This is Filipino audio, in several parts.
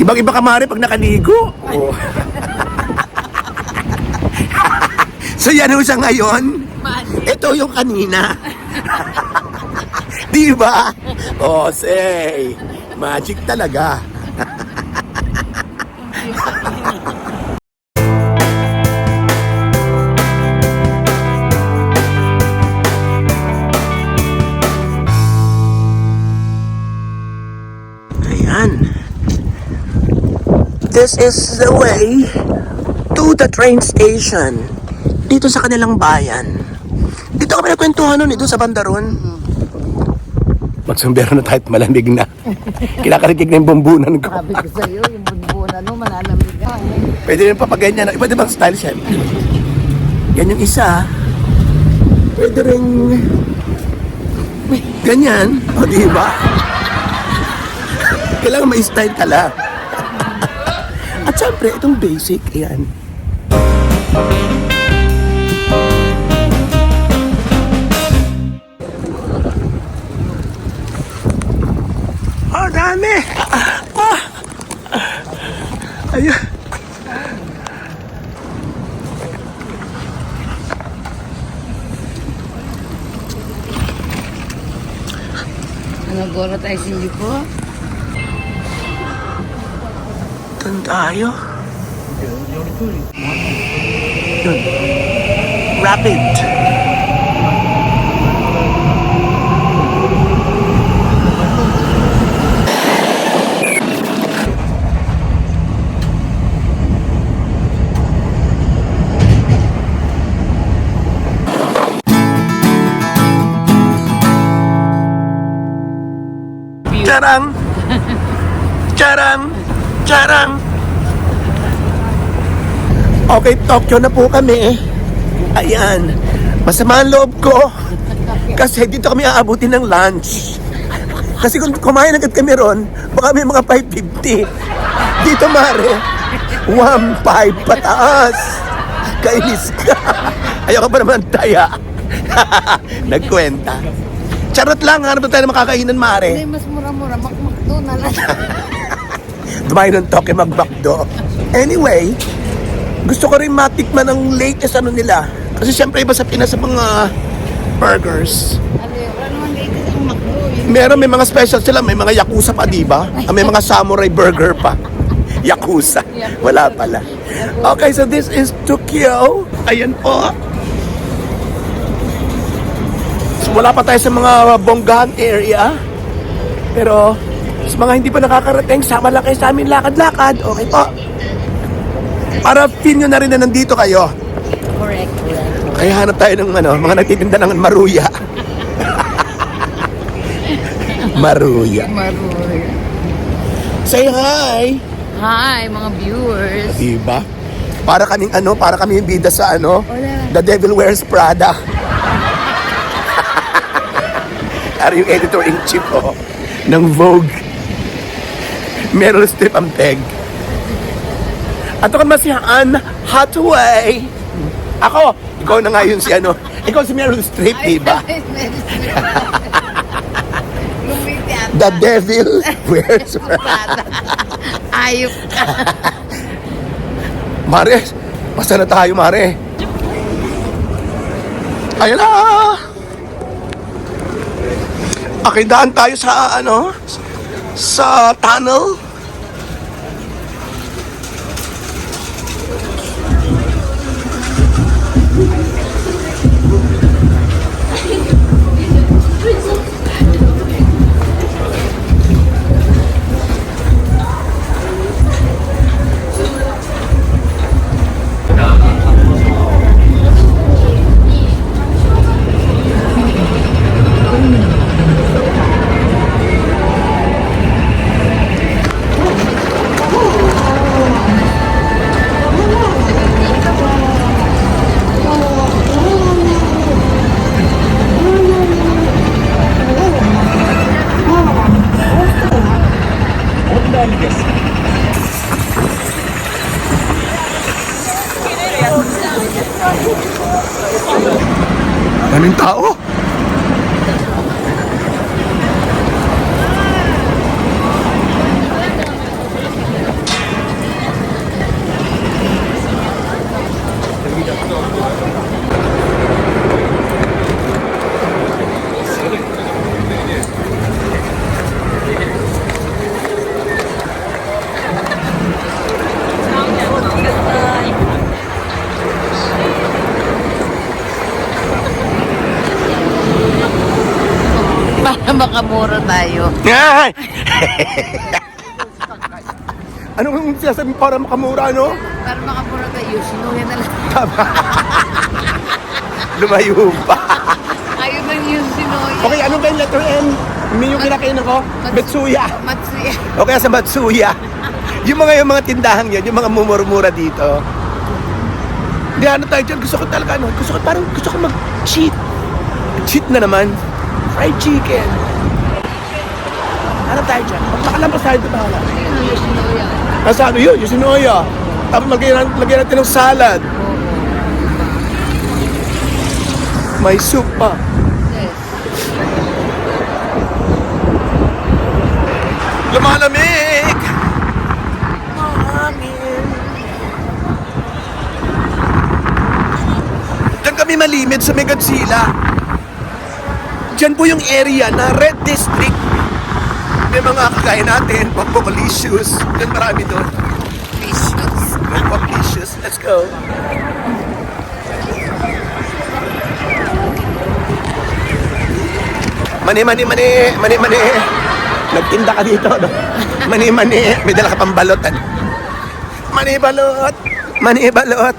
Ibang-iba ka, Mare, pag nakaligo. Oh. So yan ho siya ngayon. Ito yung kanina. Di ba? Oh, say. Magic talaga. Ayan. This is the way to the train station. Dito sa kanilang bayan. Dito kami nagkwentuhan nun, doon sa Bandaron. Magsumbero na tayo at malamig na. Kinakarigig na yung bumbunan ko. Sabi ko sa'yo, yung bunbunan mo, malalamig ka. Pwede rin papaganyan. Iba bang style siya? Yan yung isa. Pwede rin ganyan. O, diba? Kailangan may style ka lang. At syempre, itong basic, ayan. Oh, dami! Ayun. Nagora tayo sa inyo po. Doon tayo. Yun. Rapid. Charang! Charang! Charang! Okay, Tokyo na po kami. Ayan. Masama ang loob ko. Kasi dito kami aabutin ng lunch. Kasi kung kumain agad kami ron, baka may mga 550. Dito, Mare, 1.5 pataas. Kainis ka. Ayaw ka pa naman taya. Nagkwenta. Charot lang, hanap na tayo na makakainan, Mare. Hindi, mas mura-mura. Makmakdo na lang. Dumayo ng Tokyo, magbakdo. Anyway, gusto ko rin matikman ang latest ano nila. Kasi syempre iba sa Pinas sa mga burgers. Ano naman dito yung makdo? Meron, may mga special sila. May mga yakuza pa, diba? May mga samurai burger pa. Yakuza. Wala pala. Okay, so this is Tokyo. Ayan po. So, wala pa tayo sa mga bonggahan area. Pero sa mga hindi pa nakakarating, sama lang kayo sa amin lakad-lakad. Okay po. Para feel nyo na rin na nandito kayo. Correct. Kaya hanap tayo ng mga nagtitinda ng maruya. Maruya. Maroy. Say hi! Hi, mga viewers. Diba? Para kaming bida sa The Devil Wears Prada. Are yung editor-in-chief ng Vogue. Meryl Streep ang peg. At ako naman si Anne Hathaway. Ako, ikaw na nga yun ikaw si Meryl Streep, diba? The Devil Wears Prada. Ayop ka. Mare, basta na tayo, Mare. Ayan na! Okay, daan tayo sa sa tunnel. Daming tao. Makamura tayo. Ay! Anong sinasabi para makamura, no? Para makamura tayo, sinuya na lang. Lumayo pa. Ayaw na yung sinuya. Okay, anong ba yung letter M? May yung kinakain ako? Betsuya. Matsuya. O kaya sa Matsuya. Yung mga tindahan yun, yung mga mumura-mura dito. Hindi, ano tayo dyan? Gusto ko talaga, ano? Gusto ko mag-cheat. Cheat na naman. Fried chicken. Ano tayo dyan? Magpakalampas tayo ito bahala. Ayun yung sinuya. Nasa ano yun? Yung sinoya. Tapos lagyan natin ng salad. May soup pa. Yes. Lumalamig! Mahangin. Diyan kami malimid sa Megadsila. Diyan po yung area na Red District. May mga kagaya natin, Pampocolicious. Diyan marami doon. Vicious. Pampocolicious. Let's go. Mani. Nagtinda ka dito, no? Mani. May dala ka pang balot, ano? Mani balot.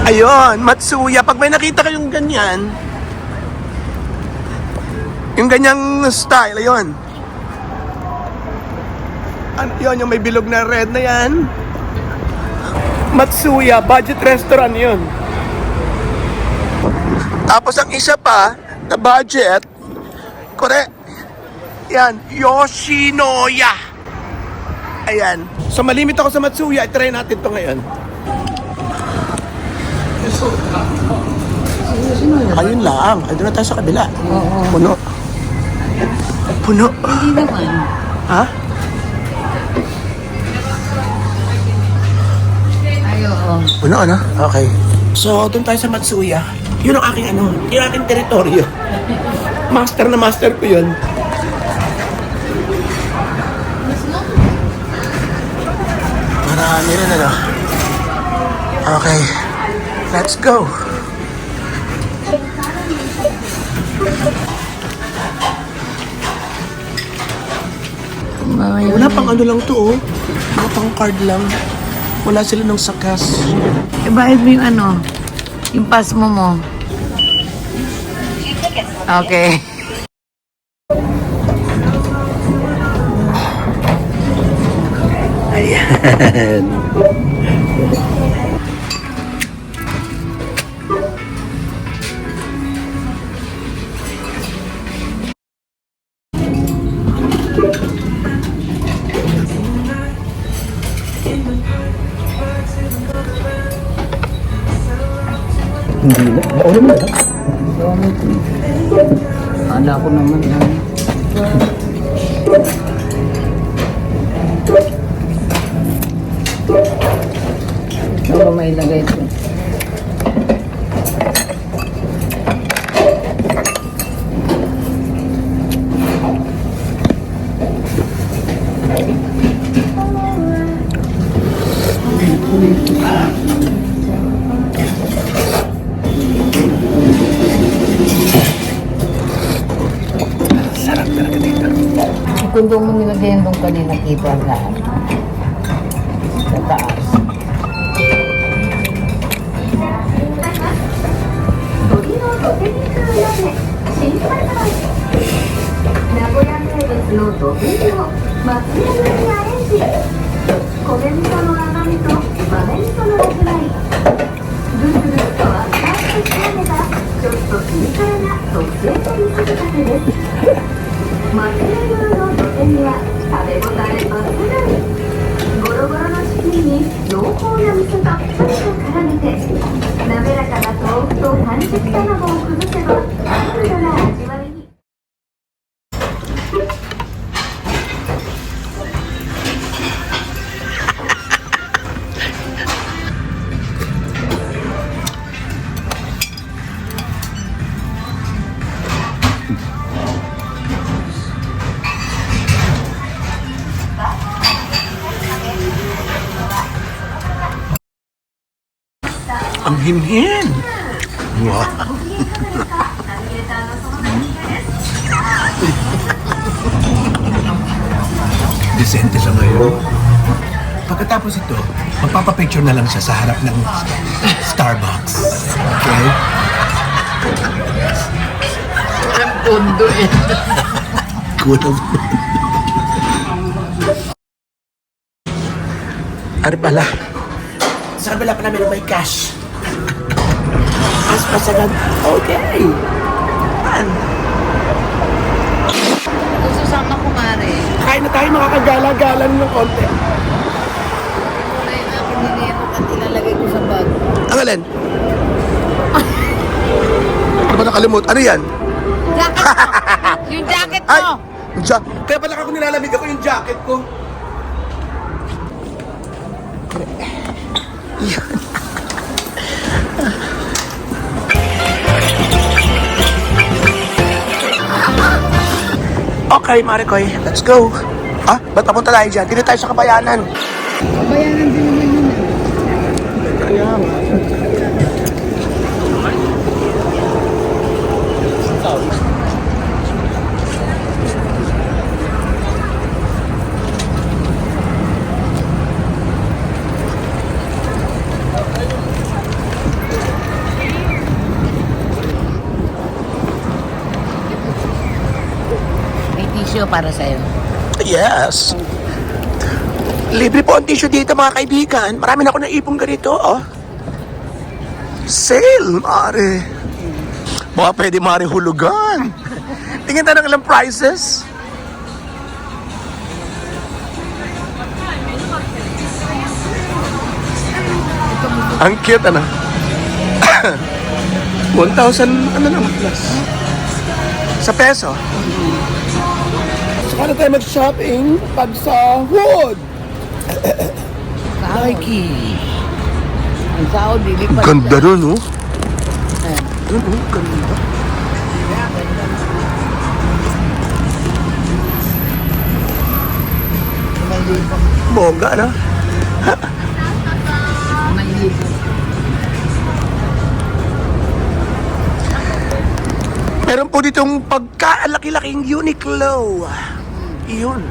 Ayun, Matsuya. Pag may nakita kayong ganyan, yung ganyang style, ayun. Ano yun, yung may bilog na red na yan? Matsuya, budget restaurant yun. Tapos ang isa pa, na budget, correct, yan, Yoshinoya. Ayan. So malimit ako sa Matsuya, try natin to ngayon. Ayun lang. Ayun na tayo sa kabila. Oo. Puno. Hindi naman. Ha? Ay, oo. Puno, ano? Okay. So, doon tayo sa Matsuya. Yun ang aking ano, yung aking teritoryo. Master na master ko yun. Marami rin, ano? Okay. Let's go. Wala pang ano lang to, oh. Wala pang card lang. Wala sila ng sakas. Ibahid mo yung ano, yung pass mo. Okay. Ayan. Hindi na. Mauna mo na. Kala ko naman yan. Ano ba may ilagay ito? Sarap talaga dito. Kung doon mo nilagay doon kanina, kita ang lahat. Sa taas. 鳥の土手に来る屋根新発売名古屋名物の土手煮を松屋風にアレンジ米味噌の甘みと豆味噌の味わいぐつぐつとあったかく仕上げたちょっとピリ辛な特製鶏すきたてです松屋風の土手煮は食べ応え抜群ゴロゴロのチキンに濃厚な味噌たっぷりと絡めて滑らかな豆腐と半熟卵を崩せばマイルドな味わいに Ang hinhin. Wow. Decente siya ngayon. Pagkatapos ito, magpapapicture na lang siya sa harap ng Starbucks. Okay? Ang pundo eh. Good of Ano pala? Sa kabila pa namin may cash. As pasagan. Okay. Pan. Kung sasama ko, Mare. Kain na tayo makakagala-galan ng konti. Wala yung aking dinero at ilalagay ko sa bag. Ang alin? Ano ba nakalimut? Ano yan? Jacket mo! Yung jacket Ay! mo! Kaya pala ako nilalamig ako yung jacket ko. Yan. Okay, Maricoy, let's go. Ah, ba't papunta tayo dyan? Dito tayo sa Kabayanan. Kabayanan din naman yun eh. May tissue para sa'yo. Yes. Libre po ang tissue dito, mga kaibigan. Marami na ako naipong ganito, oh. Sale, Mare. Baka pwede, Mare, hulugan. Tingin tayo ng ilang prices. Ang cute, ano? 1,000, ano lang, plus. Sa peso. Saka na tayo mag-shopping pag sa hood. Nike. Ang sahod, lilipat. Ganda nun, oh. Eh. Dun, oh, ganda. Bongga, ano? Meron po ditong pagkaalaki-laking Uniqlo. Iyon.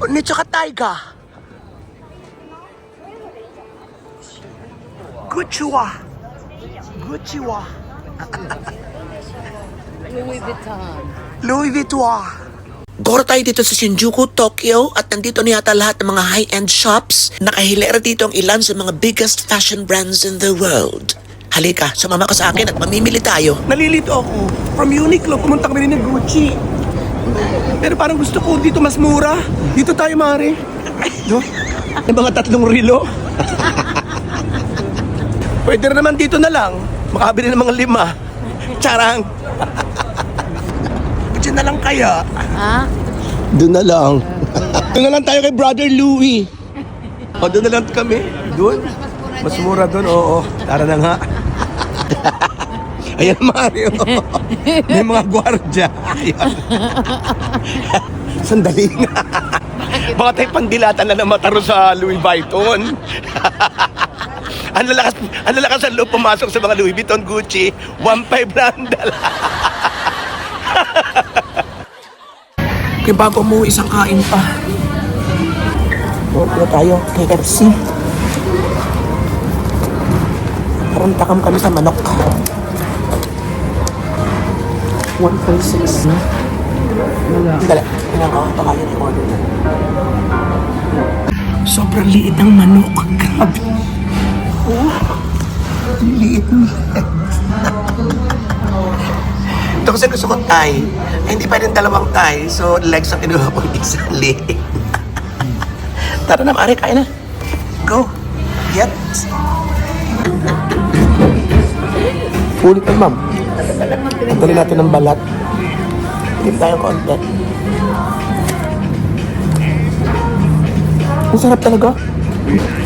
Ni tsaka Taiga. Gucci-wa. Gucci-wa. Louis Vuitton. Louis Vuitton. Goro tayo dito sa Shinjuku, Tokyo at nandito na yata lahat ng mga high-end shops. Nakahilera dito ang ilan sa mga biggest fashion brands in the world. Halika, sumama ka sa akin at mamimili tayo. Nalilito ako. From Uniqlo, pumunta kami rin ng Gucci. Pero parang gusto ko dito mas mura. Dito tayo, Mare. No? Yung mga 3 rilo. Pwede rin naman dito na lang. Makabili ng mga 5. Charang. Diyan na lang kaya. Ha? Doon na lang. Doon na lang tayo kay Brother Louie. O, doon na lang kami. Doon? Mas mura doon, oo. Tara na nga. Ayan, Mario. May mga gwardya. Ayan. Sandali nga. Baka tayo pandilatan na ng mataro sa Louis Vuitton. Ang lalakas ang loob pumasok sa mga Louis Vuitton, Gucci. 1,500 lang. Kaya bago mo isang kain pa. Huwag na tayo, KFC. Ang takam kami sa manok. 1.6 na. Dali. Tingnan ko. Baka yun yung order na. Sobrang liit ng manok. Grabe. Oh. Liit. Ito kasi gusto ko Thai. Ay, hindi pa rin dalawang Thai. So, legs ang kinuha ko isa. Liit. Tara na, Mari. Kain na. Go. Get. Ulit na, ma'am. Tanggalin natin ng balat. Tip tayo konti. Ang sarap talaga.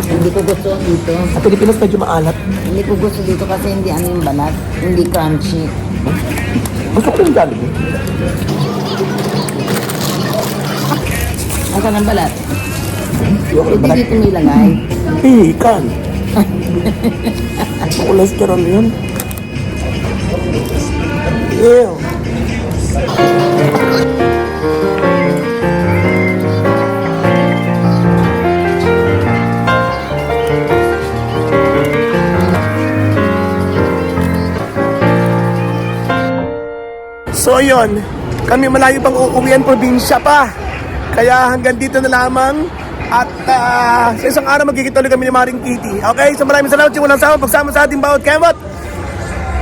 Hindi ko gusto dito. Sa Pilipinas medyo maalat. Hindi ko gusto dito kasi hindi ano yung balat. Hindi crunchy. Gusto ko yung Jollibee. Asan ang balat? Yung Hindi balat. dito nilagay. Ikan. Cholesterol yun. Ew. So yun, kami malayo pang uuwian, probinsya pa. Kaya hanggang dito na lamang. At sa isang araw magkikita ulit kami ni Maring Kitty. Okay, so maraming salamat yung walang sama pagsama sa ating bawat kembot.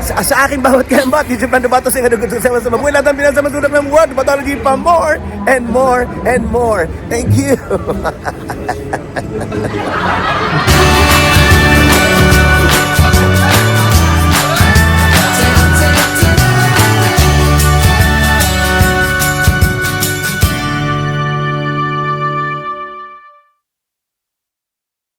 Sa aking bawat kembot, dito pa nabato sa inyo sa mabuhay lahat ng pinasama sulat ng world, patology pa more and more and more. Thank you.